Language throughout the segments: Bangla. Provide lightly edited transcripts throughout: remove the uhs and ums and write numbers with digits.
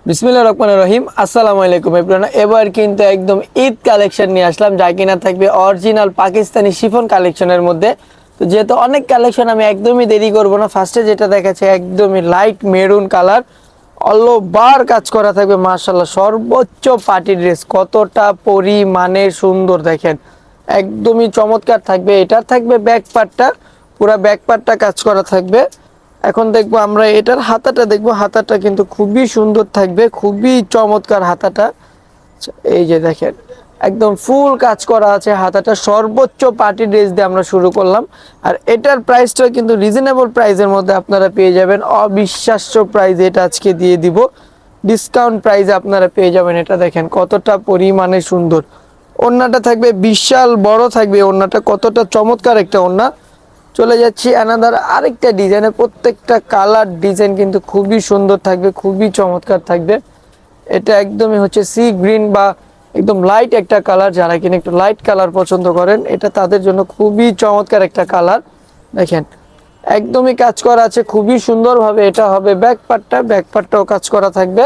বিসমিল্লাহির রহমানির রহিম। আসসালামু আলাইকুম এভরিওয়ান। এবার কিন্তু একদম ঈদ কালেকশন নিয়ে আসলাম, যা কিনা থাকবে অরিজিনাল পাকিস্তানি শিফন কালেকশনের মধ্যে। তো যেহেতু অনেক কালেকশন, আমি একদমই দেরি করব না। ফার্স্টে যেটা দেখাচ্ছে একদমই light maroon colour, all over কাজ করা থাকবে মাশাআল্লাহ। সর্বোচ্চ পার্টি ড্রেস, কতটা পরিমাণে সুন্দর দেখেন, একদমই চমৎকার থাকবে। এটা থাকবে ব্যাক পার্টটা, পুরো ব্যাক পার্টটা কাজ করা থাকবে। এখন দেখবো আমরা এটার হাতাটা, দেখবো হাতাটা কিন্তু খুবই সুন্দর থাকবে, খুবই চমৎকার হাতাটা। এই যে দেখেন একদম ফুল কাজ করা আছে হাতাটা। সর্বোচ্চ পার্টি ড্রেস দিয়ে আমরা শুরু করলাম, আর এটার প্রাইসটা কিন্তু রিজনেবল প্রাইসের মধ্যে আপনারা পেয়ে যাবেন। অবিশ্বাস্য প্রাইস এটা আজকে দিয়ে দিব, ডিসকাউন্ট প্রাইসে আপনারা পেয়ে যাবেন। এটা দেখেন কতটা পরিমাণে সুন্দর। ওড়নাটা থাকবে বিশাল বড় থাকবে, ওড়নাটা কতটা চমৎকার একটা ওড়না। চলে যাচ্ছি অ্যানাদার আরেকটা ডিজাইনে, প্রত্যেকটা কালার ডিজাইন কিন্তু খুবই সুন্দর থাকবে, খুবই চমৎকার থাকবে। এটা একদমই হচ্ছে সি গ্রিন বা একদম লাইট একটা কালার, যারা কিনা একটু লাইট কালার পছন্দ করেন এটা তাদের জন্য খুবই চমৎকার একটা কালার। দেখেন একদমই কাজ করা আছে খুবই সুন্দরভাবে। এটা হবে ব্যাক পার্টটা, ব্যাক পার্টটাও কাজ করা থাকবে।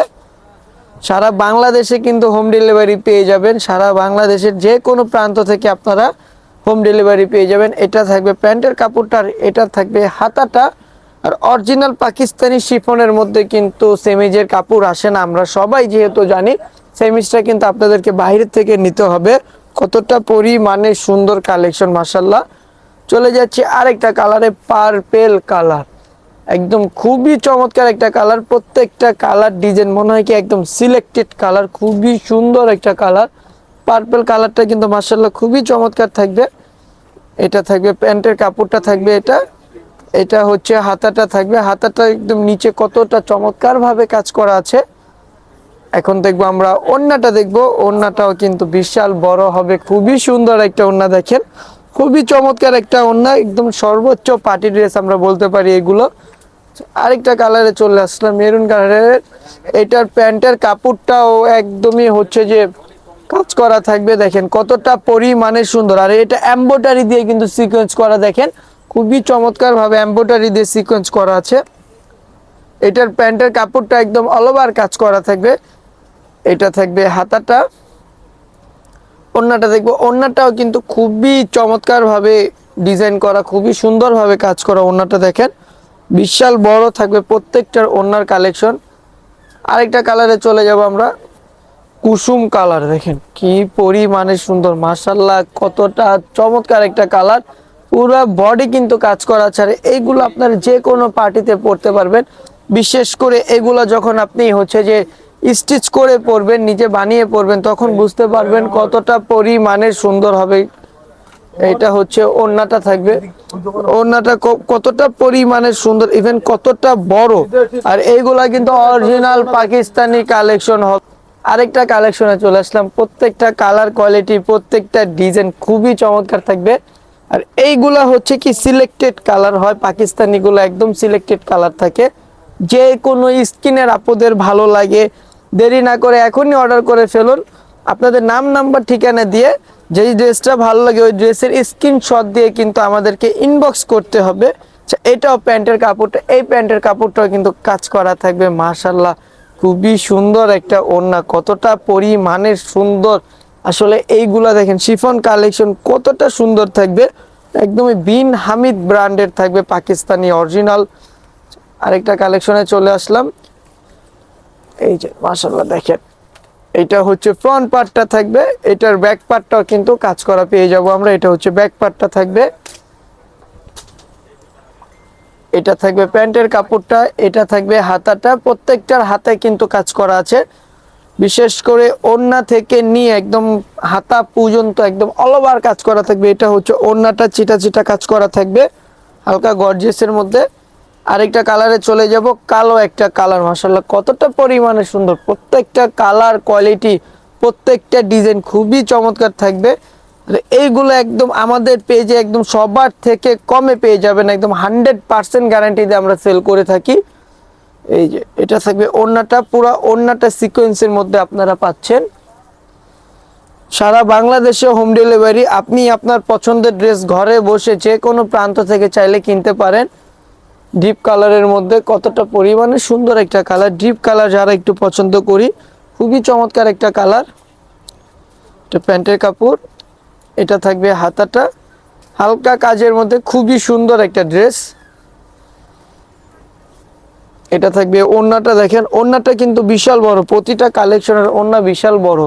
সারা বাংলাদেশে কিন্তু হোম ডেলিভারি পেয়ে যাবেন, সারা বাংলাদেশের যে কোনো প্রান্ত থেকে আপনারা হোম ডেলিভারি পেয়ে যাবেন। এটা থাকবে প্যান্টের কাপড়টার, এটা থাকবে হাতাটা। আর অরিজিনাল পাকিস্তানি শিফনের মধ্যে কিন্তু সেমিজের কাপড় আসে না, আমরা সবাই যেহেতু জানি। সেমিজটা কিন্তু আপনাদেরকে বাইরের থেকে নিতে হবে। কতটা পরিমাণে সুন্দর কালেকশন মাশাআল্লাহ। চলে যাচ্ছে আরেকটা কালারে, পার্পেল কালার, একদম খুবই চমৎকার একটা কালার। প্রত্যেকটা কালার ডিজাইন মনে হয় কি একদম সিলেক্টেড কালার, খুবই সুন্দর একটা কালার। পার্পল কালারটা কিন্তু মাশাআল্লাহ খুবই চমৎকার থাকবে। এটা থাকবে প্যান্টের কাপড়টা থাকবে, এটা এটা হচ্ছে হাতাটা থাকবে। হাতাটা একদম নিচে কতটা চমৎকার ভাবে কাজ করা আছে। এখন দেখবো আমরা ওড়নাটা, দেখবো ওড়নাটাও কিন্তু বিশাল বড় হবে, খুবই সুন্দর একটা ওড়না। দেখেন খুবই চমৎকার একটা ওড়না, একদম সর্বোচ্চ পার্টি ড্রেস আমরা বলতে পারি এগুলো। আরেকটা কালারে চলে আসলাম, মেরুন কালারের। এটার প্যান্টের কাপড়টাও একদমই হচ্ছে যে কাজ করা থাকবে। দেখেন কতটা পরিমাণে সুন্দর, আর এটা এমব্রয়ডারি দিয়ে কিন্তু সিকোয়েন্স করা। দেখেন খুবই চমৎকার ভাবে এমব্রয়ডারি দিয়ে সিকোয়েন্স করা আছে। এটার প্যান্টের কাপড়টা একদম অল ওভার কাজ করা থাকবে। এটা থাকবে হাতাটা। ওড়নাটা দেখবো, ওড়নাটাও কিন্তু খুবই চমৎকার ভাবে ডিজাইন করা, খুবই সুন্দর ভাবে কাজ করা। ওড়নাটা দেখেন বিশাল বড় থাকবে প্রত্যেকটার ওড়নার কালেকশন। আরেকটা কালারে চলে যাব আমরা, কুসুম কালার। দেখেন কি পরিমাণে সুন্দর মাশাআল্লাহ, কতটা চমৎকার একটা কালার। পুরো বডি কিন্তু কাজ করা আছে, আর এইগুলো আপনার যে কোনো পার্টিতে পরতে পারবেন। বিশেষ করে এগুলো যখন আপনি হচ্ছে যে স্টিচ করে পরবেন, নিজে বানিয়ে পরবেন, তখন বুঝতে পারবেন কতটা পরিমাণে সুন্দর হবে। এটা হচ্ছে ওড়নাটা থাকবে, ওড়নাটা কতটা পরিমাণে সুন্দর, ইভেন কতটা বড়। আর এইগুলা কিন্তু অরিজিনাল পাকিস্তানি কালেকশন হবে। আরেকটা কালেকশনে চলে আসলাম, প্রত্যেকটা কালার কোয়ালিটি, প্রত্যেকটা ডিজাইন খুবই চমৎকার থাকবে। আর এইগুলা হচ্ছে কি সিলেক্টেড কালার হয়, পাকিস্তানিগুলো একদম সিলেক্টেড কালার থাকে। যে কোনো স্কিনের আপদের ভালো লাগে, দেরি না করে এখনই অর্ডার করে ফেলুন। আপনাদের নাম নাম্বার ঠিকানা দিয়ে যেই ড্রেসটা ভালো লাগে ওই ড্রেসের স্ক্রিনশট দিয়ে কিন্তু আমাদেরকে ইনবক্স করতে হবে। আচ্ছা, এটাও প্যান্টের কাপড়টা, এই প্যান্টের কাপড়টাও কিন্তু কাজ করা থাকবে মাশাআল্লাহ। খুবই সুন্দর একটা ওড়না, কতটা পরিমাণে সুন্দর। আসলে এইগুলা দেখেন শিফন কালেকশন কতটা সুন্দর থাকবে, একদমই বিন হামিদ ব্র্যান্ডের থাকবে, পাকিস্তানি অরিজিনাল। আরেকটা কালেকশনে চলে আসলাম, এই যে মাশাআল্লাহ দেখেন এটা হচ্ছে ফ্রন্ট পার্টটা থাকবে। এটার ব্যাক পার্টটাও কিন্তু কাজ করা পেয়ে যাব আমরা। এটা হচ্ছে ব্যাক পার্টটা থাকবে, এটা থাকবে প্যান্টের কাপড়টা, এটা থাকবে হাতাটা। প্রত্যেকটার হাতায় কিন্তু কাজ করা আছে, বিশেষ করে ওড়না থেকে নিয়ে একদম হাতা পর্যন্ত একদম অল ওভার কাজ করা থাকবে। এটা হচ্ছে ওড়নাটা চিটা চিটা কাজ করা থাকবে হালকা গর্জিয়াসের মধ্যে। আরেকটা কালারে চলে যাব, কালো একটা কালার মাশাআল্লাহ কতটা পরিমাণে সুন্দর। প্রত্যেকটা কালার কোয়ালিটি, প্রত্যেকটা ডিজাইন খুবই চমৎকার থাকবে। আর এইগুলো একদম আমাদের পেজে একদম সবার থেকে কমে পেয়ে যাবেন, একদম 100% গ্যারান্টি দিয়ে আমরা সেল করে থাকি। এই যে এটা থাকবে ওড়নাটা, পুরো ওড়নাটা সিকোয়েন্সের মধ্যে আপনারা পাচ্ছেন। সারা বাংলাদেশে হোম ডেলিভারি, আপনি আপনার পছন্দের ড্রেস ঘরে বসে যে কোনো প্রান্ত থেকে চাইলে কিনতে পারেন। ডিপ কালারের মধ্যে কতটা পরিমাণে সুন্দর একটা কালার, ডিপ কালার যারা একটু পছন্দ করি, খুবই চমৎকার একটা কালার। এটা প্যান্টের কাপড়, এটা থাকবে হাতাটা, হালকা কাজের মধ্যে খুবই সুন্দর একটা ড্রেস। এটা থাকবে ওড়নাটা, দেখেন ওড়নাটা কিন্তু বিশাল বড়, প্রতিটা কালেকশনের ওড়না বিশাল বড়।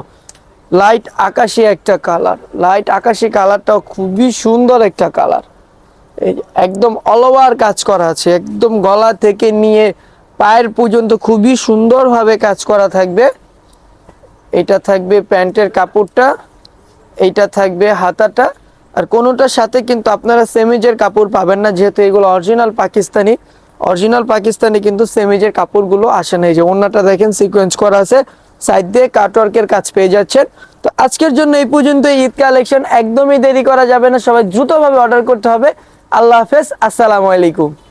লাইট আকাশি একটা কালার, লাইট আকাশি কালারটাও খুবই সুন্দর একটা কালার। এই যে একদম অল ওভার কাজ করা আছে, একদম গলা থেকে নিয়ে পায়ের পর্যন্ত খুবই সুন্দরভাবে কাজ করা থাকবে। এটা থাকবে প্যান্টের কাপড়টা, এইটা থাকবে হাতাটা। আর কোনোটার সাথে কিন্তু আপনারা সেমিজের কাপড় পাবেন না, যেহেতু এগুলো অরিজিনাল পাকিস্তানি। অরিজিনাল পাকিস্তানি কিন্তু সেমিজের কাপড়গুলো আসে না। এই যে ওড়নাটা দেখেন সিকোয়েন্স করা আছে, সাইড দিয়ে কাটওয়ার্কের কাজ পেয়ে যাচ্ছেন। তো আজকের জন্য এই পর্যন্ত ঈদ কালেকশন, একদমই দেরি করা যাবে না, সবাই দ্রুতভাবে অর্ডার করতে হবে। আল্লাহ হাফেজ, আসসালামু আলাইকুম।